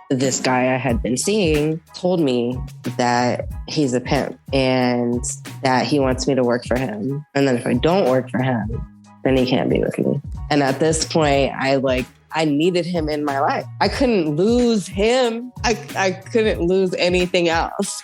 this guy I had been seeing told me that he's a pimp and that he wants me to work for him. And then if I don't work for him, then he can't be with me. And at this point, I needed him in my life. I couldn't lose him. I couldn't lose anything else.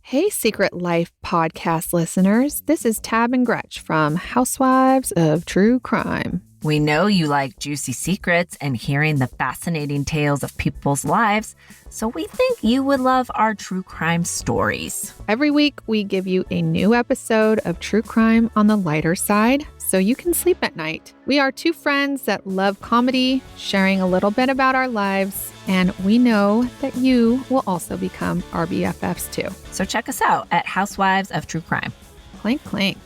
Hey, Secret Life podcast listeners. This is Tab and Gretch from Housewives of True Crime. We know you like juicy secrets and hearing the fascinating tales of people's lives, so we think you would love our true crime stories. Every week, we give you a new episode of true crime on the lighter side, so you can sleep at night. We are two friends that love comedy, sharing a little bit about our lives, and we know that you will also become our BFFs too. So check us out at Housewives of True Crime. Clink, clink.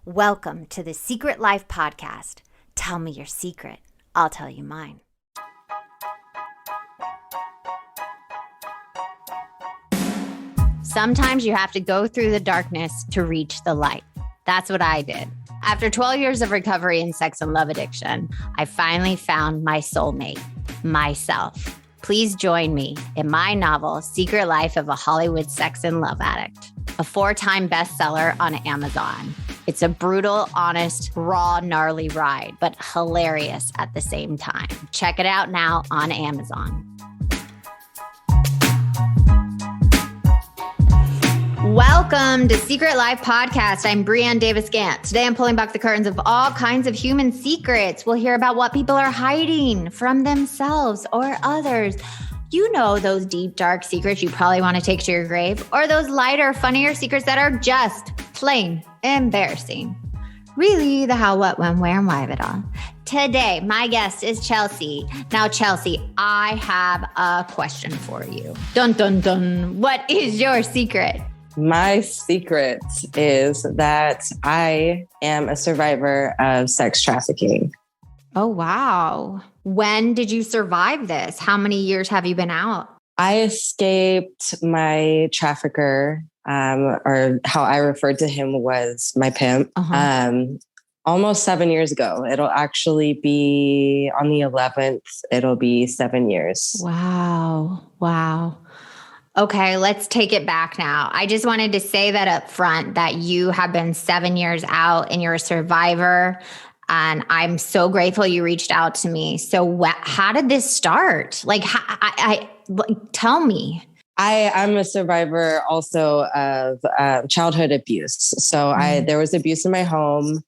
Welcome to the Secret Life podcast. Tell me your secret. I'll tell you mine. Sometimes you have to go through the darkness to reach the light. That's what I did. After 12 years of recovery in sex and love addiction, I finally found my soulmate, myself. Please join me in my novel, Secret Life of a Hollywood Sex and Love Addict, a 4-time bestseller on Amazon. It's a brutal, honest, raw, gnarly ride, but hilarious at the same time. Check it out now on Amazon. Welcome to Secret Life Podcast. I'm Brianne Davis-Gant. Today I'm pulling back the curtains of all kinds of human secrets. We'll hear about what people are hiding from themselves or others. You know, those deep, dark secrets you probably want to take to your grave, or those lighter, funnier secrets that are just plain embarrassing. Really, the how, what, when, where, and why of it all. Today, my guest is Chelsea. Now, Chelsea, I have a question for you. Dun, dun, dun. What is your secret? My secret is that I am a survivor of sex trafficking. Oh, wow. When did you survive this? How many years have you been out? I escaped my trafficker, or how I referred to him was my pimp, almost 7 years ago. It'll actually be on the 11th. It'll be 7 years. Wow. Wow. Okay, let's take it back now. I just wanted to say that up front that you have been 7 years out and you're a survivor. And I'm so grateful you reached out to me. So how did this start? Like, tell me. I'm a survivor also of childhood abuse. So there was abuse in my home,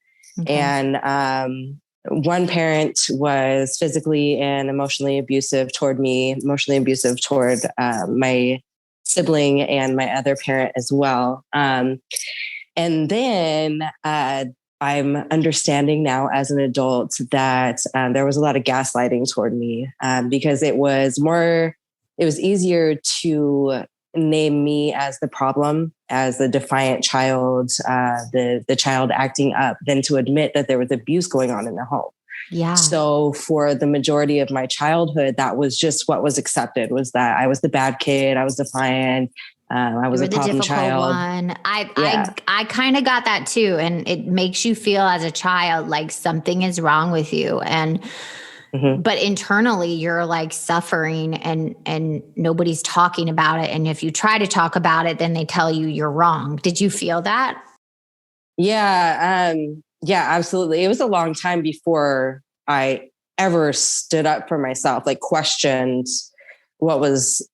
and one parent was physically and emotionally abusive toward me, emotionally abusive toward my sibling and my other parent as well. And then I'm understanding now as an adult that there was a lot of gaslighting toward me because it was easier to name me as the problem, as the defiant child, the child acting up, than to admit that there was abuse going on in the home. Yeah. So for the majority of my childhood, that was just what was accepted, was that I was the bad kid. I was defiant. I was a problem child. One. I kind of got that too. And it makes you feel as a child like something is wrong with you. And but internally you're like suffering and nobody's talking about it. And if you try to talk about it, then they tell you you're wrong. Did you feel that? Yeah. Yeah, absolutely. It was a long time before I ever stood up for myself, like questioned what was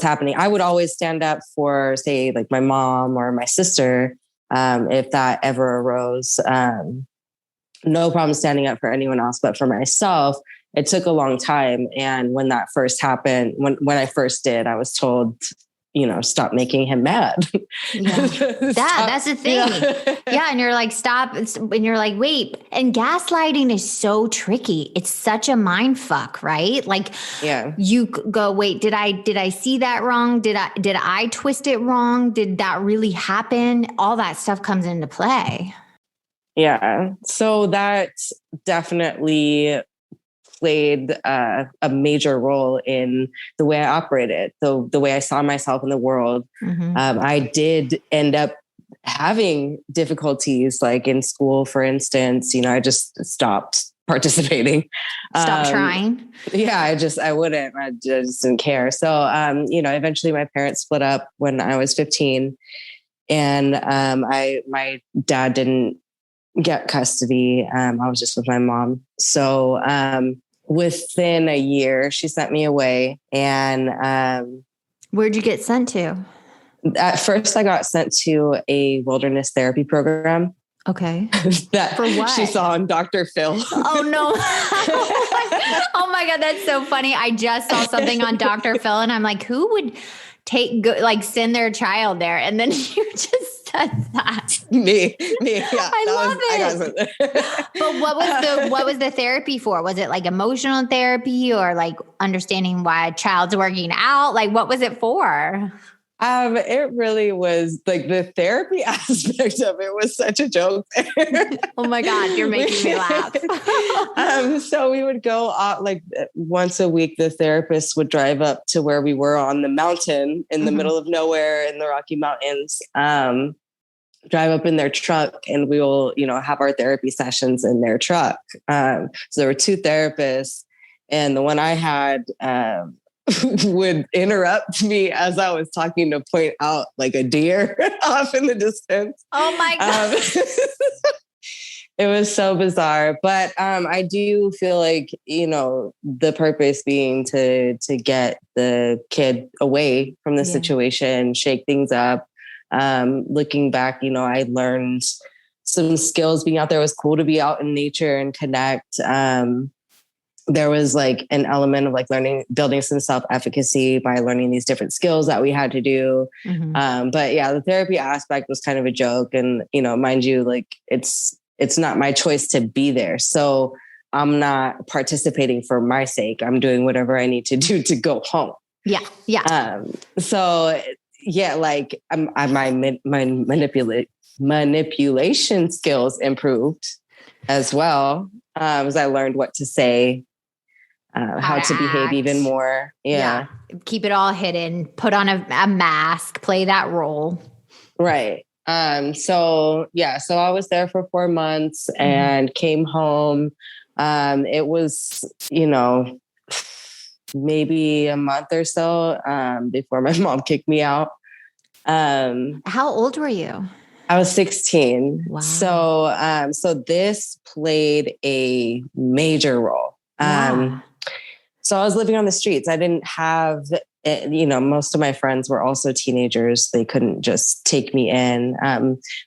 happening. I would always stand up for, say, like my mom or my sister, if that ever arose. No problem standing up for anyone else, but for myself, it took a long time. And when that first happened, when I first did, I was told, stop making him mad. Yeah. That's the thing. Yeah. And you're like, stop. And you're like, wait. And gaslighting is so tricky. It's such a mind fuck, right? Like, you go, wait, did I see that wrong? Did I twist it wrong? Did that really happen? All that stuff comes into play. Yeah. So that definitely played a major role in the way I operated, the way I saw myself in the world. I did end up having difficulties, like in school, for instance, I just stopped participating. Stop trying. Yeah, I wouldn't. I just didn't care. So, eventually my parents split up when I was 15, and my dad didn't get custody. I was just with my mom. So, within a year, she sent me away, and where'd you get sent to? At first, I got sent to a wilderness therapy program. Okay. That for what? She saw on Dr. Phil. Oh, no. Oh, my God. That's so funny. I just saw something on Dr. Phil, and I'm like, who would send their child there? And then you just said that. Me. Yeah, I love it. But what was the therapy for? Was it like emotional therapy or like understanding why a child's working out? Like, what was it for? It really was like the therapy aspect of it was such a joke. Oh my God, you're making me laugh. So we would go like once a week, the therapist would drive up to where we were on the mountain in the middle of nowhere in the Rocky Mountains, drive up in their truck, and we will, have our therapy sessions in their truck. So there were two therapists, and the one I had, would interrupt me as I was talking to point out like a deer off in the distance. Oh my God. It was so bizarre. But I do feel like, the purpose being to get the kid away from the situation, shake things up. Looking back, I learned some skills being out there. It was cool to be out in nature and connect. There was like an element of like building some self-efficacy by learning these different skills that we had to do. But yeah, the therapy aspect was kind of a joke. And, mind you, like it's not my choice to be there. So I'm not participating for my sake. I'm doing whatever I need to do to go home. Yeah. Yeah. So yeah, like my manipulation skills improved as well. As I learned what to say, how to behave even more. Yeah. Keep it all hidden, put on a mask, play that role. Right. So I was there for 4 months and came home. It was, maybe a month or so, before my mom kicked me out. How old were you? I was 16. Wow. So this played a major role. So I was living on the streets. I didn't have, most of my friends were also teenagers. They couldn't just take me in.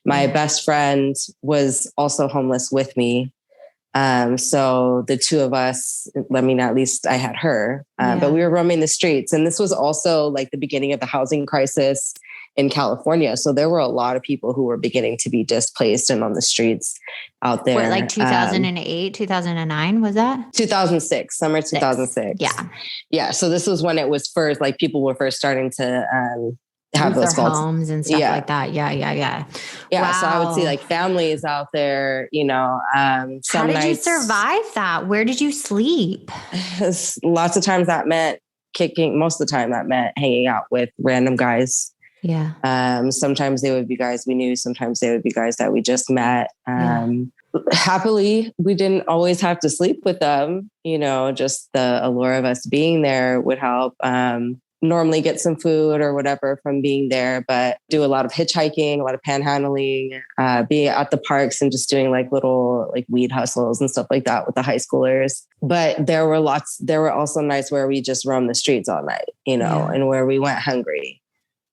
My best friend was also homeless with me. So the two of us, at least I had her, but we were roaming the streets. And this was also like the beginning of the housing crisis in California. So there were a lot of people who were beginning to be displaced and on the streets out there. What, like 2008, 2009, was that? 2006, summer 2006. Yeah. So this was when it was first, like people were first starting to have those homes and stuff like that. Yeah. Yeah. Wow. So I would see like families out there, How did you survive that? Where did you sleep? Lots of times that meant most of the time that meant hanging out with random guys. Yeah. Sometimes they would be guys we knew. Sometimes they would be guys that we just met. Happily, we didn't always have to sleep with them. Just the allure of us being there would help. Normally get some food or whatever from being there, but do a lot of hitchhiking, a lot of panhandling, be at the parks and just doing like little like weed hustles and stuff like that with the high schoolers. But there were also nights where we just roamed the streets all night, and where we went hungry.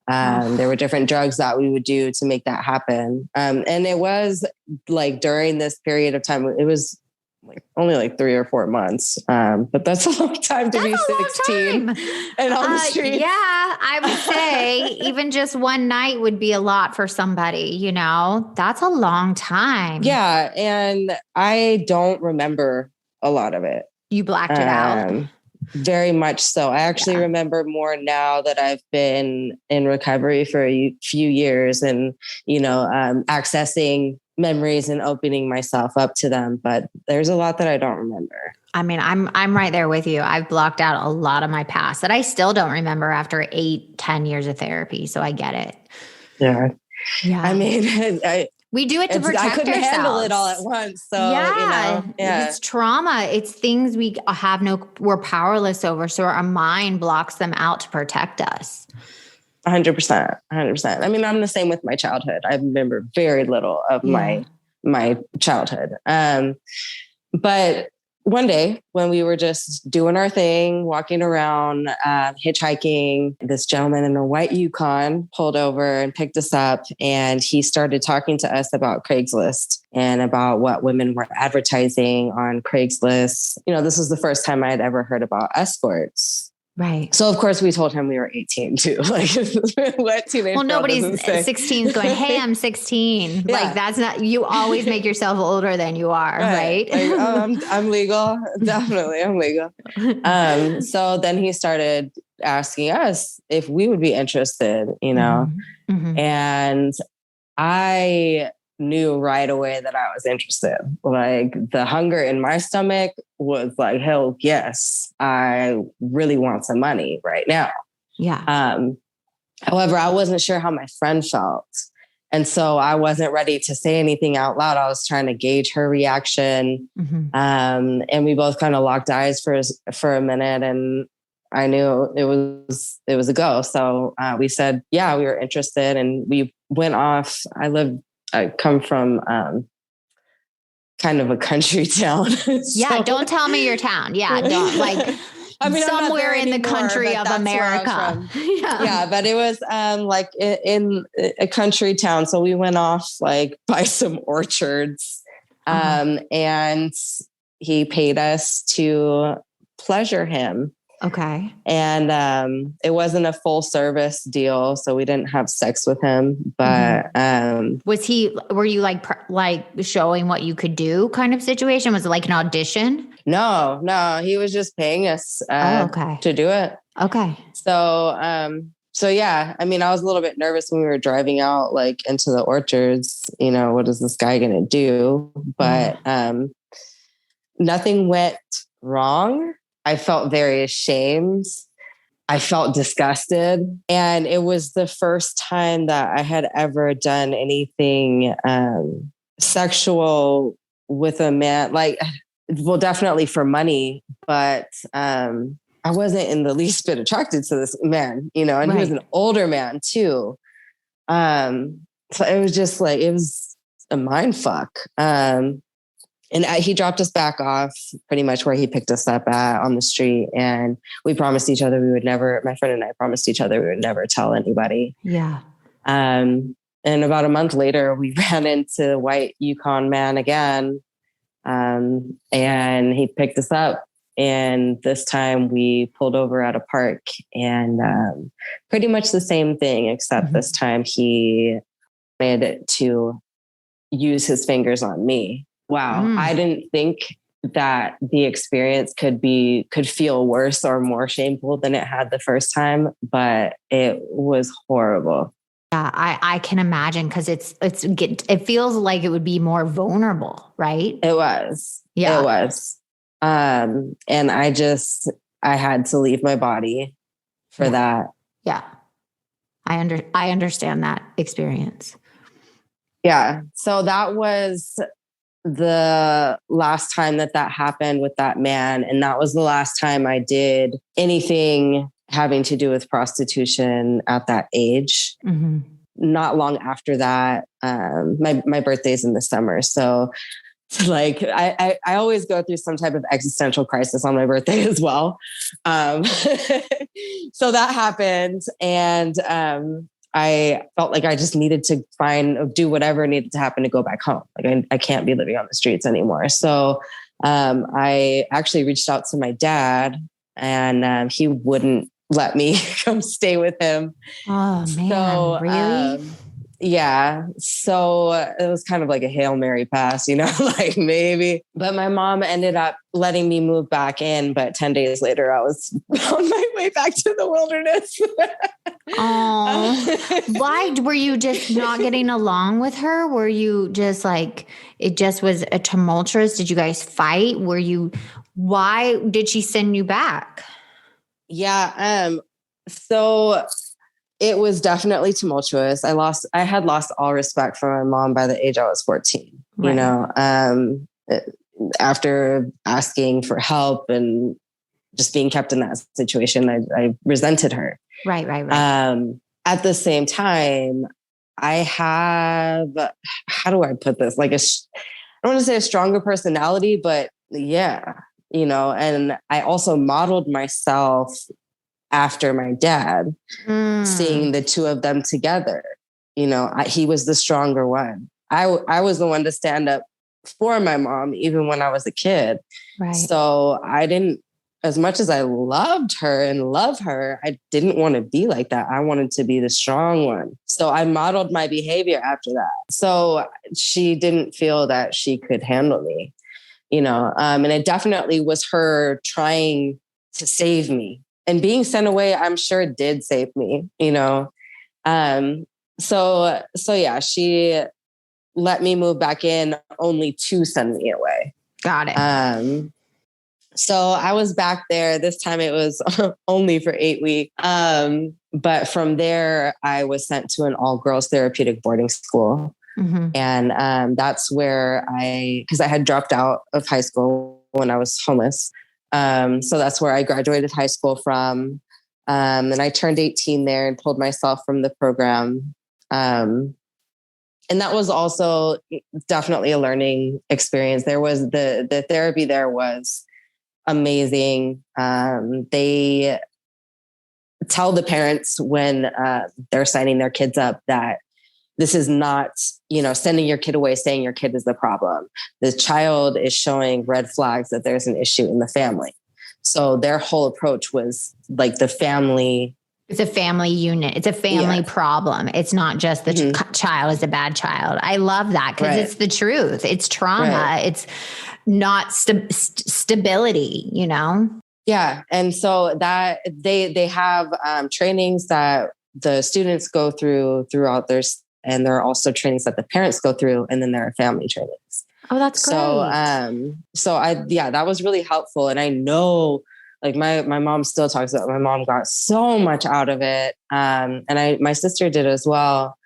There were different drugs that we would do to make that happen. And it was like during this period of time, it was like only like 3 or 4 months. But that's a long time to be 16 and on the street. Yeah, I would say even just one night would be a lot for somebody, that's a long time. Yeah. And I don't remember a lot of it. You blacked it out. Very much so. I actually remember more now that I've been in recovery for a few years and, accessing memories and opening myself up to them. But there's a lot that I don't remember. I mean, I'm right there with you. I've blocked out a lot of my past that I still don't remember after 8-10 years of therapy. So I get it. Yeah. Yeah. I mean, we do it to protect ourselves. I couldn't handle it all at once. So, it's trauma. It's things we're powerless over. So our mind blocks them out to protect us. 100%. I mean, I'm the same with my childhood. I remember very little of my childhood. But one day when we were just doing our thing, walking around, hitchhiking, this gentleman in a white Yukon pulled over and picked us up. And he started talking to us about Craigslist and about what women were advertising on Craigslist. This was the first time I had ever heard about escorts. Right. So of course we told him we were 18 too. Like what teenage? Well, nobody's 16 is going, hey, I'm 16. Yeah. Like that's not, you always make yourself older than you are. Right. Like, I'm legal. Definitely. I'm legal. So then he started asking us if we would be interested, Mm-hmm. And I knew right away that I was interested. Like the hunger in my stomach was like, hell yes, I really want some money right now. Yeah. However, I wasn't sure how my friend felt. And so I wasn't ready to say anything out loud. I was trying to gauge her reaction. Mm-hmm. And we both kind of locked eyes for a minute, and I knew it was a go. So we said, yeah, we were interested, and we went off. I come from kind of a country town. Yeah, don't tell me your town. Yeah, don't like. I mean, somewhere in the country of America. Yeah, but it was like in a country town. So we went off like by some orchards, and he paid us to pleasure him. Okay. And it wasn't a full service deal, so we didn't have sex with him. But were you like showing what you could do kind of situation? Was it like an audition? No, he was just paying us to do it. Okay. So yeah, I mean, I was a little bit nervous when we were driving out like into the orchards, what is this guy going to do? But nothing went wrong. I felt very ashamed. I felt disgusted. And it was the first time that I had ever done anything sexual with a man. Like, well, definitely for money, but I wasn't in the least bit attracted to this man, and right. He was an older man too. So it was just like, it was a mind fuck. And he dropped us back off pretty much where he picked us up at on the street. And we promised each other my friend and I promised each other we would never tell anybody. Yeah. And about a month later, we ran into White Yukon man again. And he picked us up. And this time we pulled over at a park, and pretty much the same thing, except this time he wanted to use his fingers on me. Wow. I didn't think that the experience could feel worse or more shameful than it had the first time, but it was horrible. Yeah, I can imagine, because it feels like it would be more vulnerable, right? It was. Yeah. It was. And I had to leave my body for that. Yeah. I understand that experience. Yeah. So that was the last time that happened with that man. And that was the last time I did anything having to do with prostitution at that age. Mm-hmm. Not long after that, my birthday's in the summer. So like I always go through some type of existential crisis on my birthday as well. So that happened. And I felt like I just needed to do whatever needed to happen to go back home. Like I can't be living on the streets anymore. So I actually reached out to my dad, and he wouldn't let me come stay with him. Oh man, so, really? Yeah. So it was kind of like a Hail Mary pass, like maybe. But my mom ended up letting me move back in. But 10 days later, I was on my way back to the wilderness. Oh, why were you just not getting along with her? Were you just like, it just was a tumultuous? Did you guys fight? Why did she send you back? Yeah. So it was definitely tumultuous. I had lost all respect for my mom by the age I was 14, Right. you know, after asking for help and just being kept in that situation, I resented her. Right. At the same time, I have, how do I put this? Like I don't want to say a stronger personality, but yeah, you know, and I also modeled myself after my dad, seeing the two of them together. You know, he was the stronger one. I was the one to stand up for my mom, even when I was a kid. Right. So I didn't, as much as I loved her and love her, I didn't want to be like that. I wanted to be the strong one. So I modeled my behavior after that. So she didn't feel that she could handle me, you know, and it definitely was her trying to save me. And being sent away, I'm sure did save me, you know. So yeah, she let me move back in only to send me away. Got it. So I was back there. This time it was only for 8 weeks. But from there, I was sent to an all-girls therapeutic boarding school. Mm-hmm. And that's where because I had dropped out of high school when I was homeless. So that's where I graduated high school from. And I turned 18 there and pulled myself from the program. And that was also definitely a learning experience. There was the therapy there was amazing. They tell the parents when they're signing their kids up that this is not, you know, sending your kid away, saying your kid is the problem. The child is showing red flags that there's an issue in the family. So their whole approach was like the family. It's a family unit. It's a family problem. It's not just the child is a bad child. I love that because it's the truth. It's trauma. Right. It's not stability, you know? Yeah. And so that they have trainings that the students go through throughout and there are also trainings that the parents go through, and then there are family trainings. Oh, that's great. So that was really helpful. And I know like my mom still talks about, my mom got so much out of it. And my sister did as well.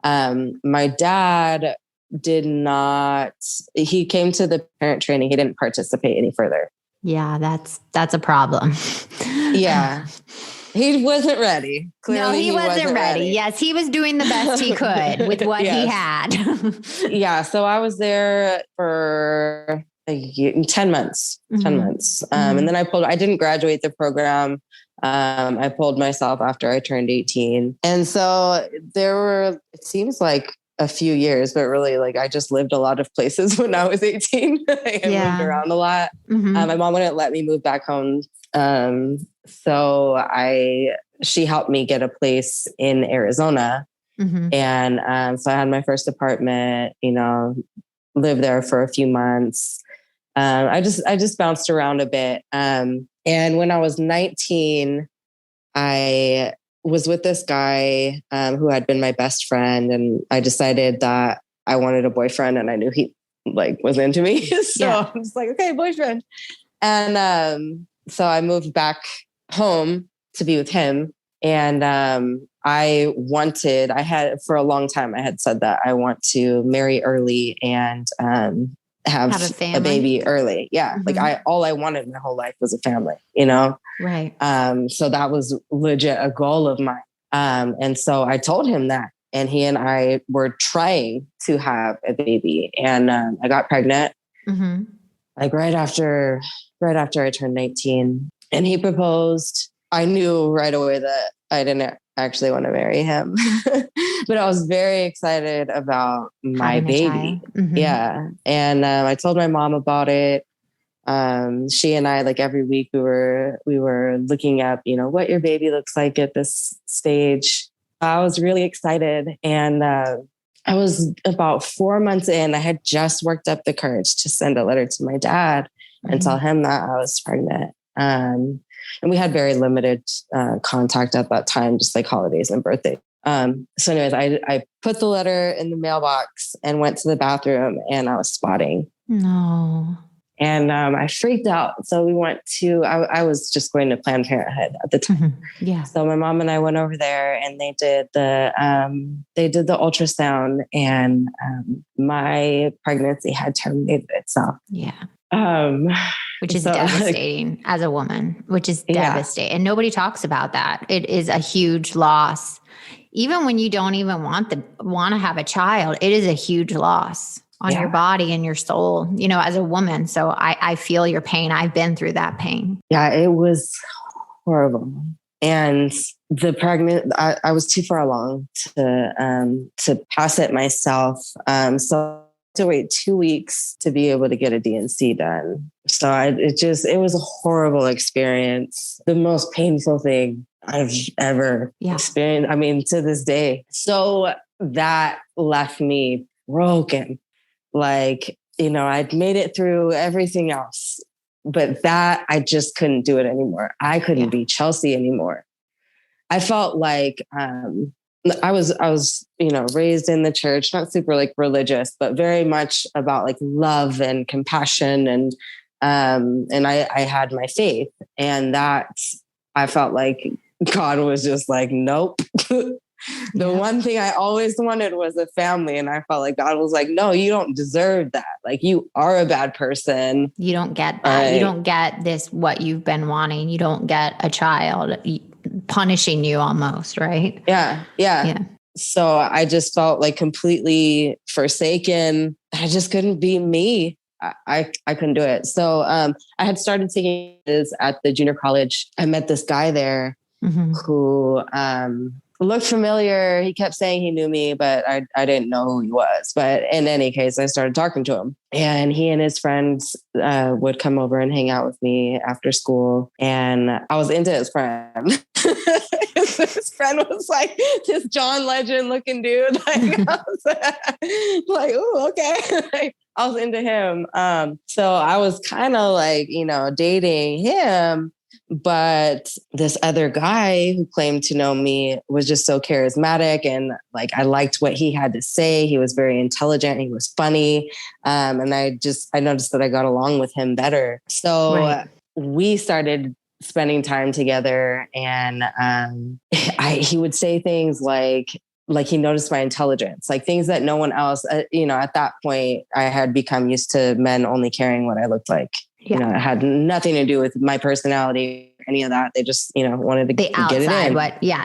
My dad did not, he came to the parent training. He didn't participate any further. Yeah, that's a problem. Yeah. He wasn't ready. Clearly, no, he wasn't ready. Yes, he was doing the best he could with what he had. Yeah. So I was there for 10 months. And then I didn't graduate the program. I pulled myself after I turned 18. And so there were, it seems like a few years, but really like I just lived a lot of places when I was 18. I moved around a lot. My mom wouldn't let me move back home. So she helped me get a place in Arizona. And so I had my first apartment, you know, lived there for a few months. I just bounced around a bit. And when I was 19, I was with this guy who had been my best friend, and I decided that I wanted a boyfriend, and I knew he like was into me. So I was like, okay, boyfriend. And so I moved back home to be with him. And I had for a long time, I had said that I want to marry early and have a baby early. Yeah. Like all I wanted my whole life was a family, you know? Right. So that was legit a goal of mine. And so I told him that, and he and I were trying to have a baby, and I got pregnant like right after I turned 19, and he proposed. I knew right away that I didn't actually want to marry him, but I was very excited about my baby. Yeah. And I told my mom about it. She and I, like every week we were looking up, you know, what your baby looks like at this stage. I was really excited. And I was about 4 months in. I had just worked up the courage to send a letter to my dad and tell him that I was pregnant. And we had very limited contact at that time, just like holidays and birthdays. So anyways, I put the letter in the mailbox and went to the bathroom, and I was spotting. No. And I freaked out. So we went to, I was just going to Planned Parenthood at the time. Yeah. So my mom and I went over there and they did the ultrasound, and my pregnancy had terminated itself. Yeah. Which is so, devastating as a woman, which is devastating. And nobody talks about that. It is a huge loss. Even when you don't even want to have a child, it is a huge loss on your body and your soul, you know, as a woman. So I feel your pain. I've been through that pain. Yeah, it was horrible. And I was too far along to pass it myself. So to wait 2 weeks to be able to get a DNC done. So it was a horrible experience. The most painful thing I've ever experienced. I mean, to this day. So that left me broken. Like, you know, I'd made it through everything else, but that I just couldn't do it anymore. I couldn't be Chelsea anymore. I felt like, I was, you know, raised in the church, not super like religious, but very much about like love and compassion. And I had my faith, and that I felt like God was just like, nope. The one thing I always wanted was a family. And I felt like God was like, no, you don't deserve that. Like, you are a bad person. You don't get that. You don't get this, what you've been wanting. You don't get a child punishing you almost, right? Yeah. So I just felt like completely forsaken. I just couldn't be me. I couldn't do it. So I had started taking this at the junior college. I met this guy there who looked familiar. He kept saying he knew me, but I didn't know who he was. But in any case, I started talking to him, and he and his friends would come over and hang out with me after school. And I was into his friend. His friend was like this John Legend looking dude. Like, I was like, ooh, okay. I was into him. So I was kind of like, you know, dating him. But this other guy who claimed to know me was just so charismatic, and like, I liked what he had to say. He was very intelligent. He was funny. And I noticed that I got along with him better. So we started spending time together, and he would say things like he noticed my intelligence, like things that no one else, you know, at that point I had become used to men only caring what I looked like. You know, it had nothing to do with my personality or any of that. They just, you know, wanted to get it in.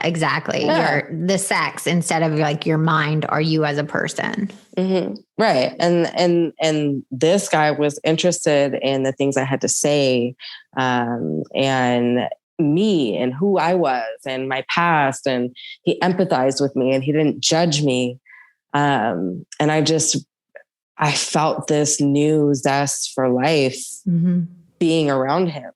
Exactly. Yeah. The sex instead of like your mind or you as a person. Mm-hmm. Right. And this guy was interested in the things I had to say, and me and who I was and my past. And he empathized with me, and he didn't judge me. And I felt this new zest for life being around him.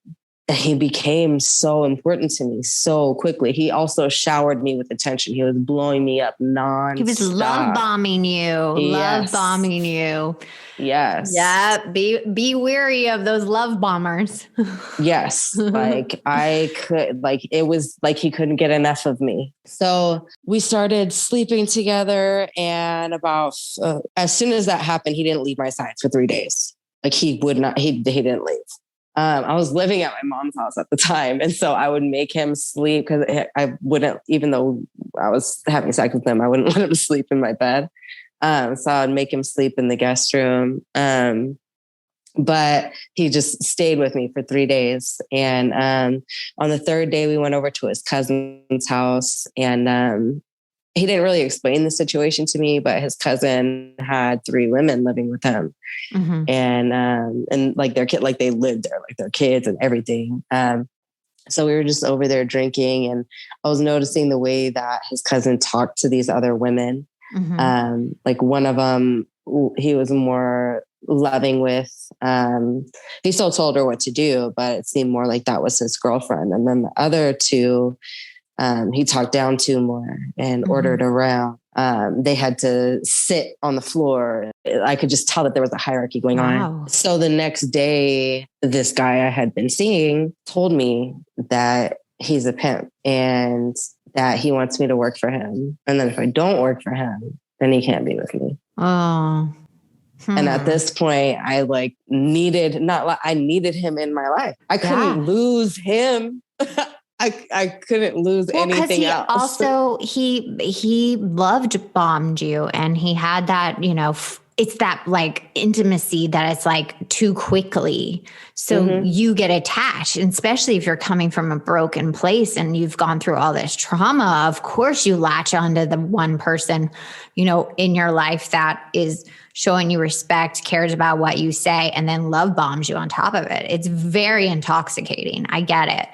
And he became so important to me so quickly. He also showered me with attention. He was blowing me up nonstop. He was love bombing you. Love bombing you. Yes. Yeah. Be wary of those love bombers. Yes. Like it was like he couldn't get enough of me. So we started sleeping together, and about as soon as that happened, he didn't leave my side for 3 days. Like, he didn't leave. I was living at my mom's house at the time. And so I would make him sleep, because I wouldn't, even though I was having sex with him, I wouldn't let him sleep in my bed. So I'd make him sleep in the guest room. But he just stayed with me for 3 days. And on the third day, we went over to his cousin's house, and he didn't really explain the situation to me, but his cousin had 3 women living with him, and like their kid, like they lived there, like their kids and everything. So we were just over there drinking, and I was noticing the way that his cousin talked to these other women. Like one of them, he was more loving with, he still told her what to do, but it seemed more like that was his girlfriend. And then the other 2, he talked down to more and ordered around. They had to sit on the floor. I could just tell that there was a hierarchy going on. So the next day, this guy I had been seeing told me that he's a pimp and that he wants me to work for him. And then if I don't work for him, then he can't be with me. Oh. And at this point, I needed him in my life. I couldn't lose him. I couldn't lose anything else. Also, he loved bombed you, and he had that, it's that intimacy that it's too quickly. So you get attached, and especially if you're coming from a broken place and you've gone through all this trauma, of course you latch onto the one person, in your life that is showing you respect, cares about what you say, and then love bombs you on top of it. It's very intoxicating. I get it.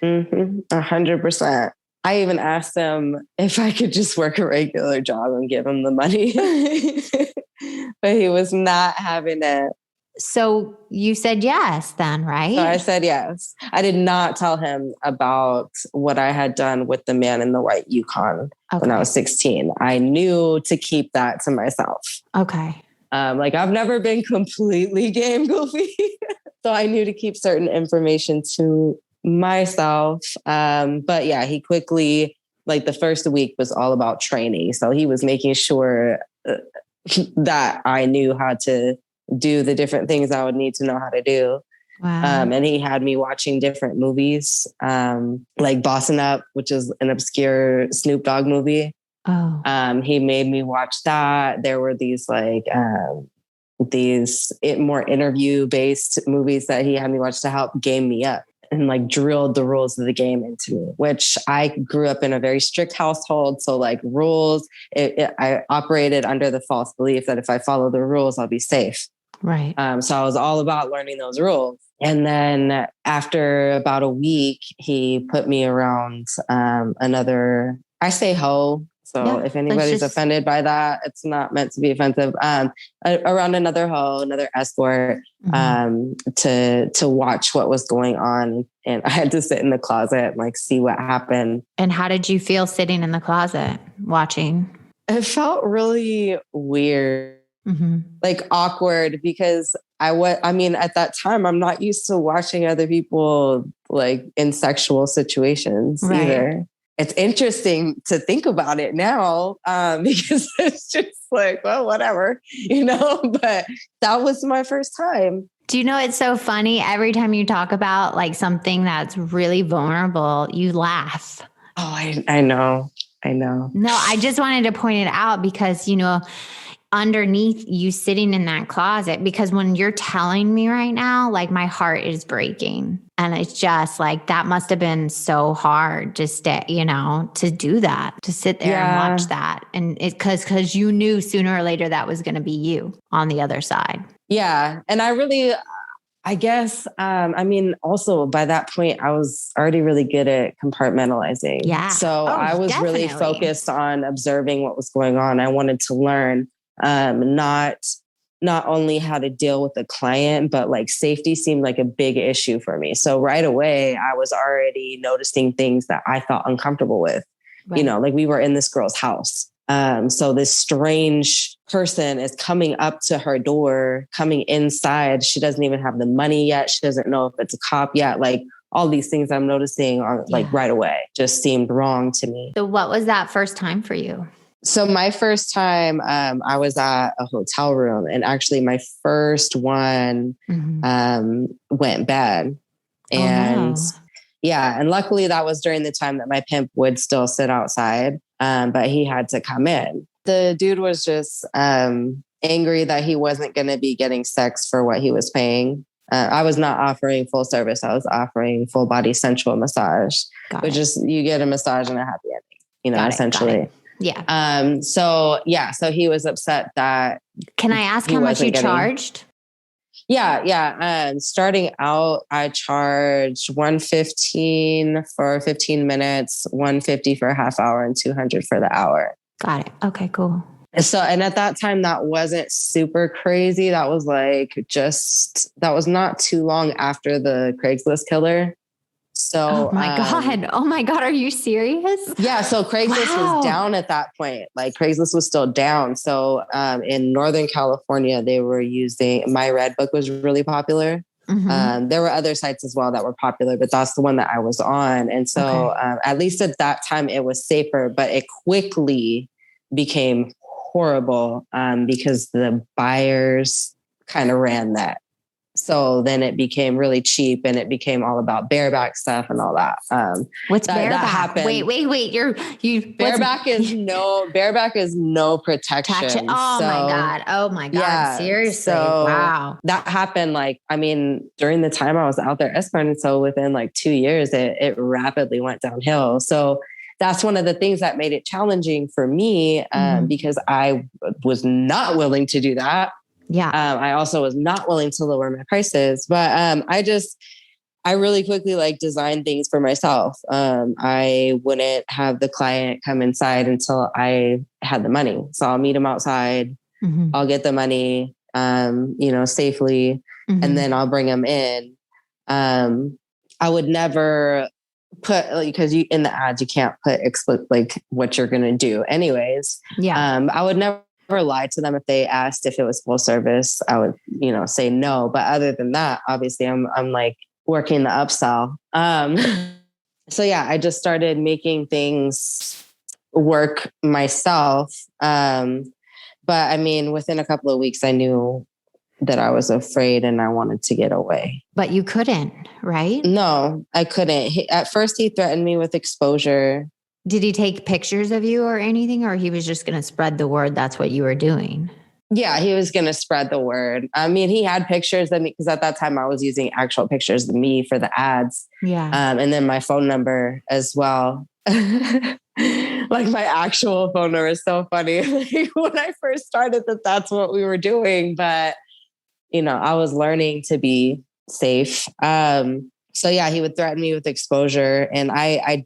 100%. I even asked him if I could just work a regular job and give him the money, but he was not having it. So you said yes then, right? So I said yes. I did not tell him about what I had done with the man in the white Yukon when I was 16. I knew to keep that to myself. Okay. I've never been completely game goofy. So I knew to keep certain information to myself. But yeah, he quickly, the first week was all about training. So he was making sure that I knew how to do the different things I would need to know how to do. Wow. And he had me watching different movies, like Bossin' Up, which is an obscure Snoop Dogg movie. Oh. He made me watch that. There were these more interview based movies that he had me watch to help game me up and drilled the rules of the game into me, which I grew up in a very strict household. So rules, I operated under the false belief that if I follow the rules, I'll be safe. Right. So I was all about learning those rules. And then after about a week, he put me around another, I say hoe. So if anybody's offended by that, it's not meant to be offensive. Around another hoe, another escort, to watch what was going on. And I had to sit in the closet and see what happened. And how did you feel sitting in the closet watching? It felt really weird, awkward, because at that time, I'm not used to watching other people in sexual situations either. It's interesting to think about it now, because it's just well, whatever, but that was my first time. Do you know, it's so funny. Every time you talk about something that's really vulnerable, you laugh. Oh, I know. No, I just wanted to point it out because, underneath you sitting in that closet, because when you're telling me right now, my heart is breaking. And it's just that must have been so hard to stay, to do that, to sit there and watch that. And because you knew sooner or later that was going to be you on the other side. Yeah. And I guess, also by that point, I was already really good at compartmentalizing. Yeah. So I was really focused on observing what was going on. I wanted to learn, not only how to deal with the client, but safety seemed like a big issue for me. So right away, I was already noticing things that I felt uncomfortable with. Right. We were in this girl's house. So this strange person is coming up to her door, coming inside. She doesn't even have the money yet. She doesn't know if it's a cop yet. All these things I'm noticing are right away just seemed wrong to me. So what was that first time for you? So my first time, I was at a hotel room, and actually my first one went bad. And and luckily that was during the time that my pimp would still sit outside, but he had to come in. The dude was just angry that he wasn't going to be getting sex for what he was paying. I was not offering full service. I was offering full body sensual massage, which is you get a massage and a happy ending, essentially. Yeah. So he was upset that. Can I ask how much you charged? Yeah. Starting out, I charged $115 for 15 minutes, $150 for a half hour, and $200 for the hour. Got it. Okay, cool. So, and at that time, that wasn't super crazy. That was that was not too long after the Craigslist killer. So, oh my God. Are you serious? Yeah. So Craigslist was down at that point. Craigslist was still down. So, in Northern California, they were using My Red Book was really popular. There were other sites as well that were popular, but that's the one that I was on. And so, at least at that time it was safer, but it quickly became horrible because the buyers kind of ran that. So then it became really cheap and it became all about bareback stuff and all that. What's bareback? That happened. Wait. Bareback is no protection. Oh my God. Yeah, Seriously. so Wow. That happened during the time I was out there escorting. So within 2 years, it rapidly went downhill. So that's one of the things that made it challenging for me because I was not willing to do that. Yeah. I also was not willing to lower my prices, but I really quickly designed things for myself. I wouldn't have the client come inside until I had the money. So I'll meet them outside. I'll get the money, safely, and then I'll bring them in. I would never put because in the ads you can't put what you're gonna do anyways. Yeah. I would never lie to them if they asked if it was full service. I would say no, but other than that, obviously I'm working the upsell. So yeah, I just started making things work myself. But I mean, within a couple of weeks I knew that I was afraid and I wanted to get away. But you couldn't, right? No, I couldn't. At first he threatened me with exposure. Did he take pictures of you or anything, or he was just going to spread the word that's what you were doing? Yeah, he was going to spread the word. I mean, he had pictures of me because at that time I was using actual pictures of me for the ads. Yeah. And then my phone number as well. My actual phone number is so funny. When I first started that's what we were doing. But, I was learning to be safe. So yeah, he would threaten me with exposure, and I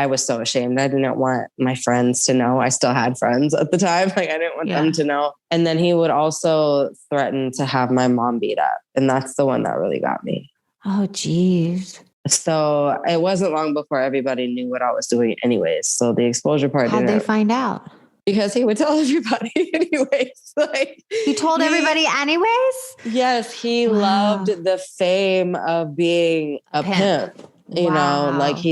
was so ashamed. I didn't want my friends to know. I still had friends at the time. I didn't want them to know. And then he would also threaten to have my mom beat up, and that's the one that really got me. Oh, geez. So it wasn't long before everybody knew what I was doing, anyways. So the exposure part. How'd they find out? Because he would tell everybody anyways. He told everybody anyways? Yes, he loved the fame of being a pimp. He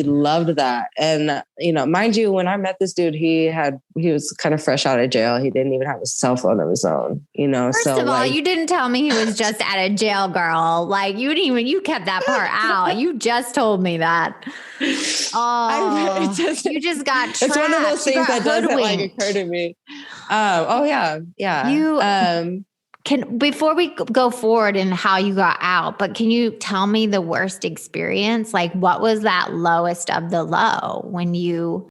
loved that. And, mind you, when I met this dude, he was kind of fresh out of jail. He didn't even have a cell phone of his own, First of all, you didn't tell me he was just out of jail, girl. You kept that part out. You just told me that. Oh, you just got trapped. It's one of those things that doesn't occur to me. Yeah. Before we go forward in how you got out, but can you tell me the worst experience? What was that lowest of the low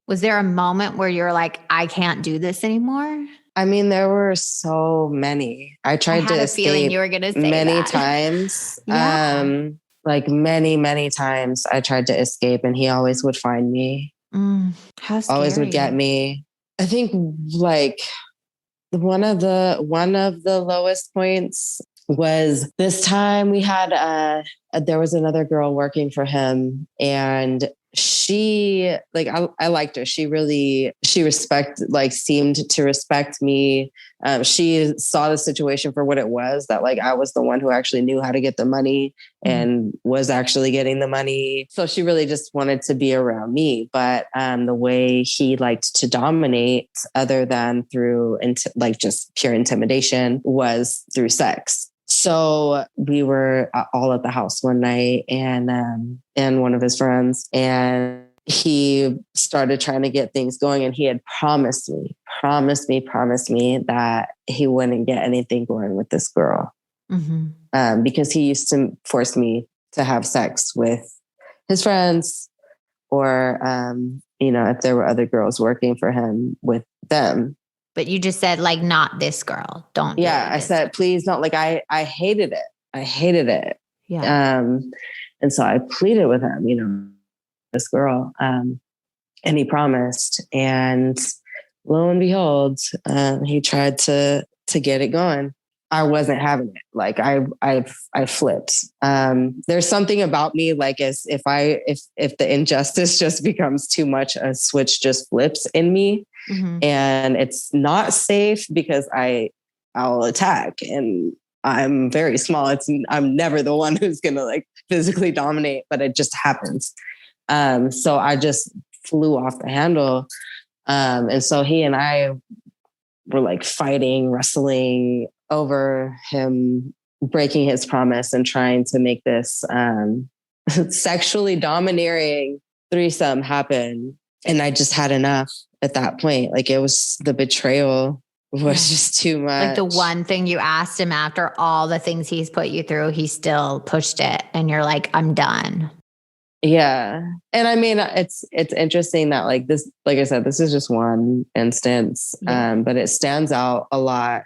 was there a moment where you're like, I can't do this anymore? I mean, there were so many. I tried to escape feeling you were going to say many times. Yeah. Many, many times I tried to escape and he always would find me. How scary. Always would get me. I think one of the lowest points was this time we had, there was another girl working for him, and she, I liked her. She seemed to respect me. She saw the situation for what it was, that I was the one who actually knew how to get the money and was actually getting the money. So she really just wanted to be around me. But the way he liked to dominate, other than through just pure intimidation, was through sex. So we were all at the house one night, and one of his friends, and he started trying to get things going, and he had promised me that he wouldn't get anything going with this girl. Because he used to force me to have sex with his friends, or, if there were other girls working for him, with them. But you just said, not this girl. Don't. Yeah. I said, please don't. I hated it. I hated it. Yeah. And so I pleaded with him, this girl, and he promised, and lo and behold, he tried to get it going. I wasn't having it. I flipped. There's something about me, as if the injustice just becomes too much, a switch just flips in me. And it's not safe because I'll attack, and I'm very small. I'm never the one who's going to physically dominate, but it just happens. So I just flew off the handle. And so he and I were like fighting, wrestling over him breaking his promise and trying to make this sexually domineering threesome happen. And I just had enough at that point. Like it was the betrayal was just too much. Like the one thing you asked him after all the things he's put you through, he still pushed it. And you're like, I'm done. Yeah. And I mean, it's interesting that like this, like I said, this is just one instance, but it stands out a lot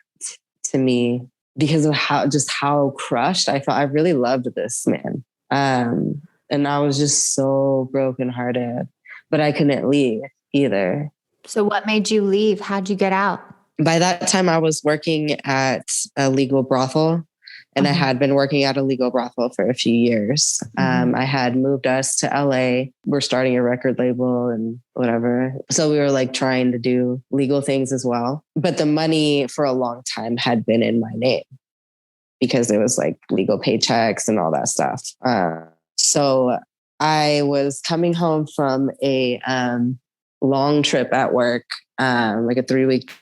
to me because of how crushed I felt. I really loved this man. And I was just so brokenhearted, but I couldn't leave either. So what made you leave? How'd you get out? By that time I was working at a legal brothel. And I had been working at a legal brothel for a few years. I had moved us to LA. We're starting a record label and whatever. So we were like trying to do legal things as well. But the money for a long time had been in my name because it was like legal paychecks and all that stuff. So I was coming home from a long trip at work, like a 3-week trip.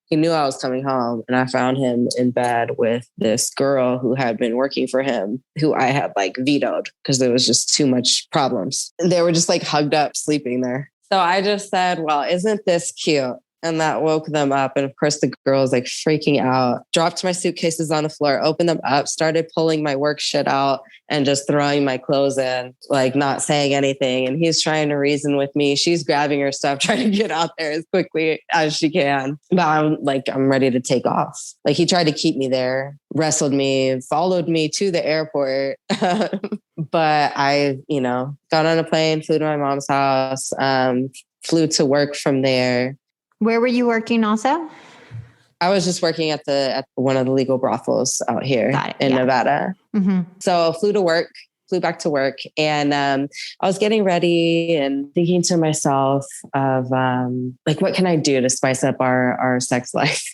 He knew I was coming home and I found him in bed with this girl who had been working for him, who I had like vetoed because there was just too much problems. They were just like hugged up, sleeping there. So I just said, well, isn't this cute? And that woke them up. And of course, the girl was like freaking out, dropped my suitcases on the floor, opened them up, started pulling my work shit out and just throwing my clothes in, like not saying anything. And he's trying to reason with me. She's grabbing her stuff, trying to get out there as quickly as she can. But I'm ready to take off. Like he tried to keep me there, wrestled me, followed me to the airport. But I, got on a plane, flew to my mom's house, flew to work from there. Where were you working also? I was just working at one of the legal brothels out here in Nevada. Mm-hmm. So flew back to work. And I was getting ready and thinking to myself of like, what can I do to spice up our sex life?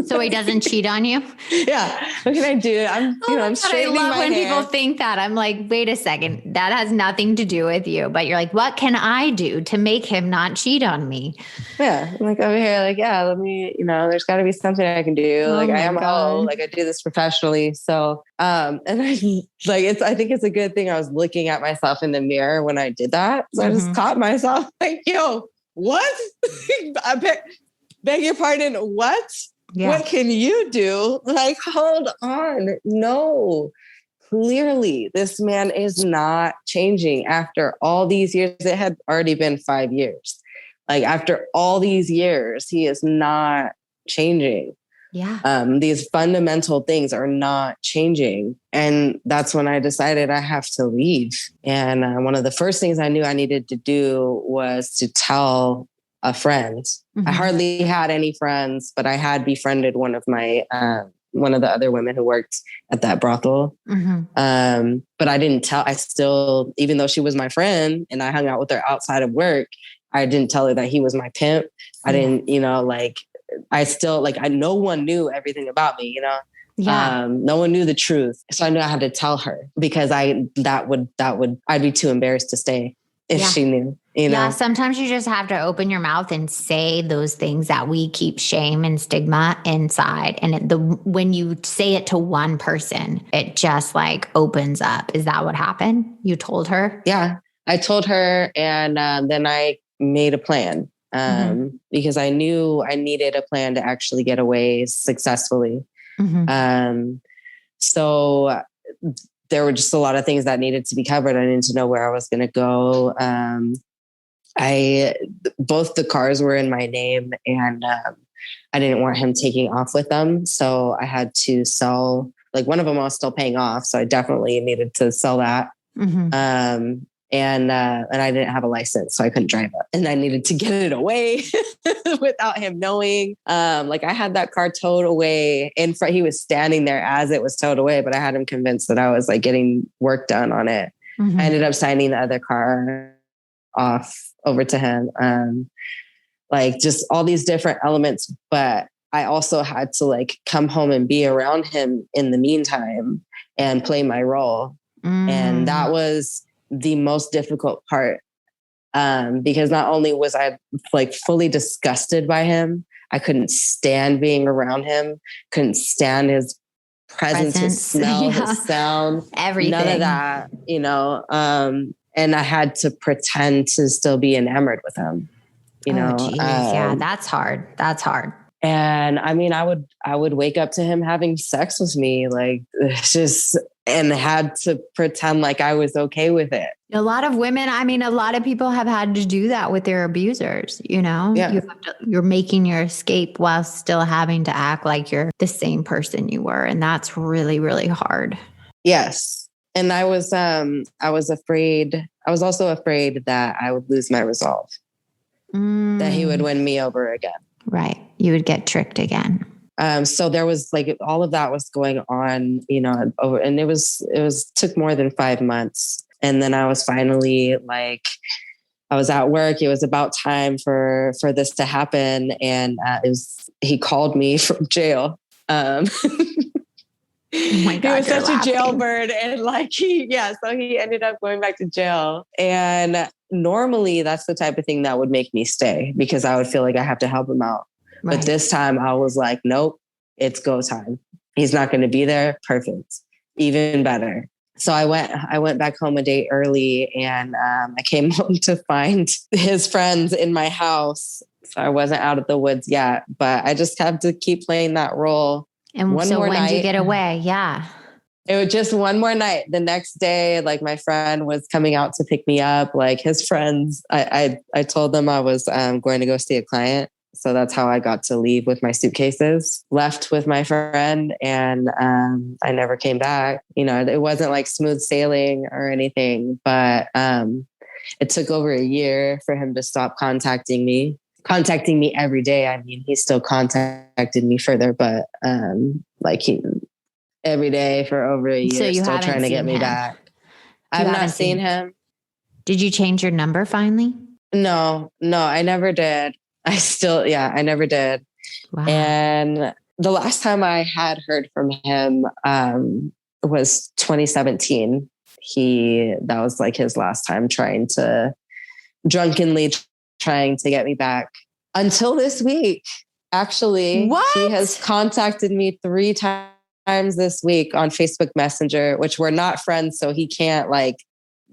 So he doesn't cheat on you? Yeah. What can I do? I'm straightening my hair. I love when people think that. I'm like, wait a second. That has nothing to do with you. But you're like, what can I do to make him not cheat on me? Yeah. I'm like over here, like, yeah, let me, there's got to be something I can do. Like I am a hoe. Like I do this professionally. So, and I think it's a good thing I was looking at myself in the mirror when I did that. So I just caught myself like, yo, what? I beg your pardon. What? Yeah. What can you do? Like, hold on. No, clearly this man is not changing after all these years. It had already been 5 years. Like after all these years, he is not changing. Yeah. These fundamental things are not changing. And that's when I decided I have to leave. And one of the first things I knew I needed to do was to tell a friend. I hardly had any friends, but I had befriended one of the other women who worked at that brothel. But I didn't tell, even though she was my friend and I hung out with her outside of work, I didn't tell her that he was my pimp. I didn't, no one knew everything about me, Yeah. No one knew the truth. So I knew I had to tell her because I'd be too embarrassed to stay if she knew. Yeah, sometimes you just have to open your mouth and say those things that we keep shame and stigma inside. And when you say it to one person, it just like opens up. Is that what happened? You told her? Yeah, I told her. And then I made a plan because I knew I needed a plan to actually get away successful. So there were just a lot of things that needed to be covered. I needed to know where I was going to go. Both the cars were in my name and I didn't want him taking off with them. So I had to sell, like one of them I was still paying off. So I definitely needed to sell that. And I didn't have a license, so I couldn't drive it. And I needed to get it away without him knowing. Like I had that car towed away in front. He was standing there as it was towed away, but I had him convinced that I was like getting work done on it. I ended up signing the other car off over to him. Like just all these different elements, but I also had to like come home and be around him in the meantime and play my role. And that was the most difficult part. Because not only was I like fully disgusted by him, I couldn't stand being around him, couldn't stand his presence, his smell, his sound, everything. None of that, and I had to pretend to still be enamored with him, Geez. Yeah, that's hard. That's hard. And I mean, I would wake up to him having sex with me, like and had to pretend like I was okay with it. A lot of women, a lot of people have had to do that with their abusers, Yeah. You're making your escape while still having to act like you're the same person you were. And that's really, really hard. Yes. And I was afraid. I was also afraid that I would lose my resolve, that he would win me over again. Right. You would get tricked again. So there was like all of that was going on, and it took more than 5 months. And then I was finally like, I was at work. It was about time for this to happen. And he called me from jail. Oh my God, he was such a jailbird, and so he ended up going back to jail. And normally that's the type of thing that would make me stay, because I would feel like I have to help him out. Right. But this time I was like, nope, it's go time. He's not going to be there. Perfect. Even better. So I went back home a day early, and I came home to find his friends in my house. So I wasn't out of the woods yet, but I just have to keep playing that role. And when did you get away? Yeah. It was just one more night. The next day, like my friend was coming out to pick me up, like his friends. I told them I was going to go see a client. So that's how I got to leave with my suitcases, left with my friend, and I never came back. It wasn't like smooth sailing or anything, but it took over a year for him to stop contacting me every day. I mean, he still contacted me further, but every day for over a year, so still trying to get me back. I've not seen him. Did you change your number finally? No, I never did. I never did. Wow. And the last time I had heard from him was 2017. That was like his last time drunkenly trying to get me back, until this week. Actually, what? He has contacted me 3 times this week on Facebook Messenger, which we're not friends. So he can't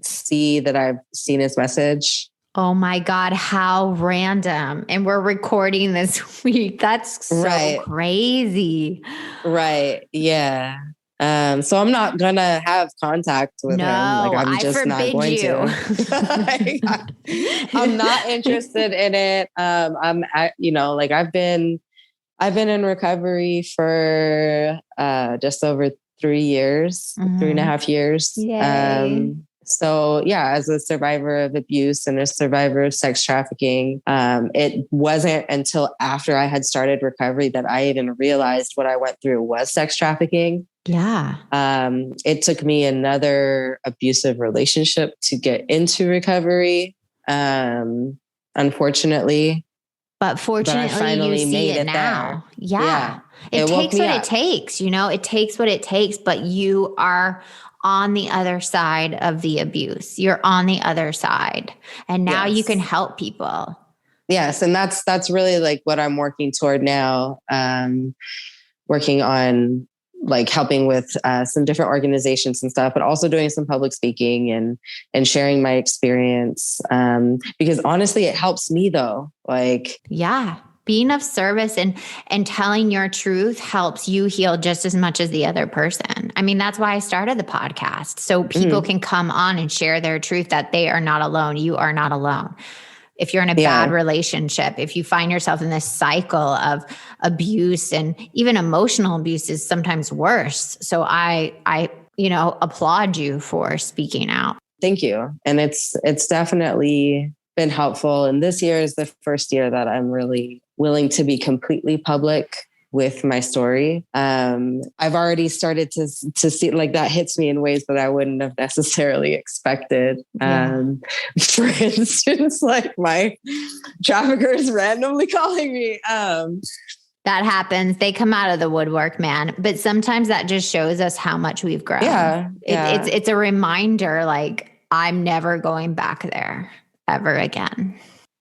see that I've seen his message. Oh my God, how random. And we're recording this week. That's so crazy. Right. Yeah. So I'm not gonna have contact with him. I'm just not going to. I'm not interested in it. I've been in recovery for just over 3 years, 3.5 years. Yay. So yeah, as a survivor of abuse and a survivor of sex trafficking, it wasn't until after I had started recovery that I even realized what I went through was sex trafficking. Yeah. It took me another abusive relationship to get into recovery. Unfortunately. But fortunately, you see it now. Yeah. It takes what it takes, it takes what it takes, but you are on the other side of the abuse. You're on the other side. And now you can help people. Yes. And that's really what I'm working toward now. Working on helping with some different organizations and stuff, but also doing some public speaking and sharing my experience. Because honestly, it helps me though. Being of service and telling your truth helps you heal just as much as the other person. I mean, that's why I started the podcast. So people can come on and share their truth, that they are not alone. You are not alone. If you're in a bad relationship, if you find yourself in this cycle of abuse, and even emotional abuse is sometimes worse. So I applaud you for speaking out. Thank you. And it's definitely been helpful. And this year is the first year that I'm really willing to be completely public with my story. I've already started to see that hits me in ways that I wouldn't have necessarily expected. For instance, my traffickers randomly calling me. That happens. They come out of the woodwork, man. But sometimes that just shows us how much we've grown. Yeah. It's a reminder, I'm never going back there ever again.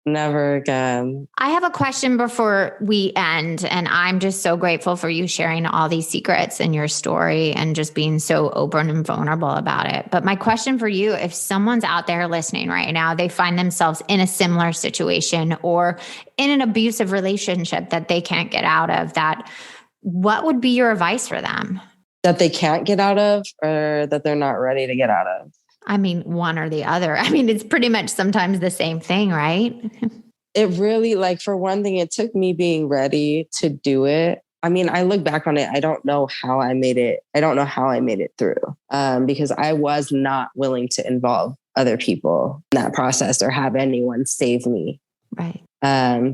Never again. I have a question before we end, and I'm just so grateful for you sharing all these secrets and your story and just being so open and vulnerable about it. But my question for you, if someone's out there listening right now, they find themselves in a similar situation or in an abusive relationship that they can't get out of, what would be your advice for them? That they can't get out of, or that they're not ready to get out of? I mean, one or the other. I mean, it's pretty much sometimes the same thing, right? It really, like, for one thing, it took me being ready to do it. I mean, I look back on it, I don't know how I made it. I don't know how I made it through because I was not willing to involve other people in that process or have anyone save me. Right.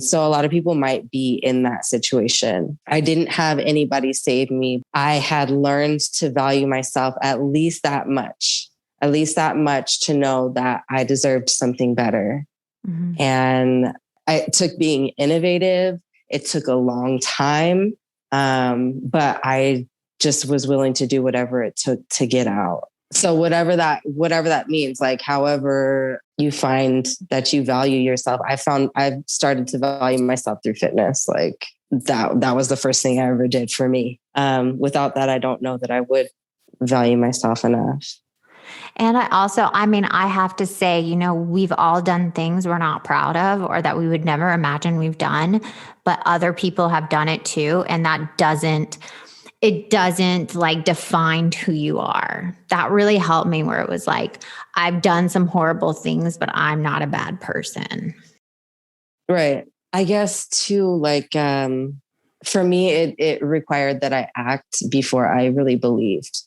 So a lot of people might be in that situation. I didn't have anybody save me. I had learned to value myself at least that much to know that I deserved something better. Mm-hmm. And it took being innovative. It took a long time. But I just was willing to do whatever it took to get out. So whatever that means, like, however you find that you value yourself, I've started to value myself through fitness. Like that was the first thing I ever did for me. Without that, I don't know that I would value myself enough. And I have to say, we've all done things we're not proud of or that we would never imagine we've done, but other people have done it too. And that doesn't like define who you are. That really helped me, where it was like, I've done some horrible things, but I'm not a bad person. Right. I guess too, like, for me, it required that I act before I really believed.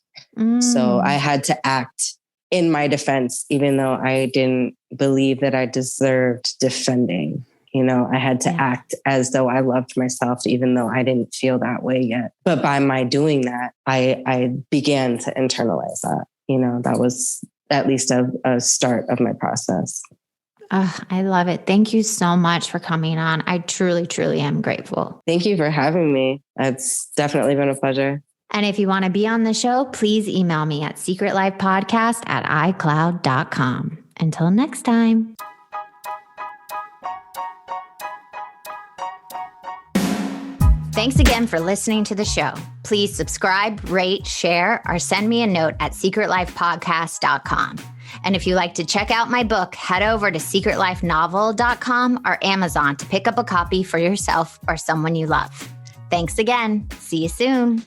So I had to act in my defense, even though I didn't believe that I deserved defending. I had to act as though I loved myself, even though I didn't feel that way yet. But by my doing that, I began to internalize that. That was at least a start of my process. I love it. Thank you so much for coming on. I truly, truly am grateful. Thank you for having me. It's definitely been a pleasure. And if you want to be on the show, please email me at secretlifepodcast@icloud.com. Until next time. Thanks again for listening to the show. Please subscribe, rate, share, or send me a note at secretlifepodcast.com. And if you like to check out my book, head over to secretlifenovel.com or Amazon to pick up a copy for yourself or someone you love. Thanks again. See you soon.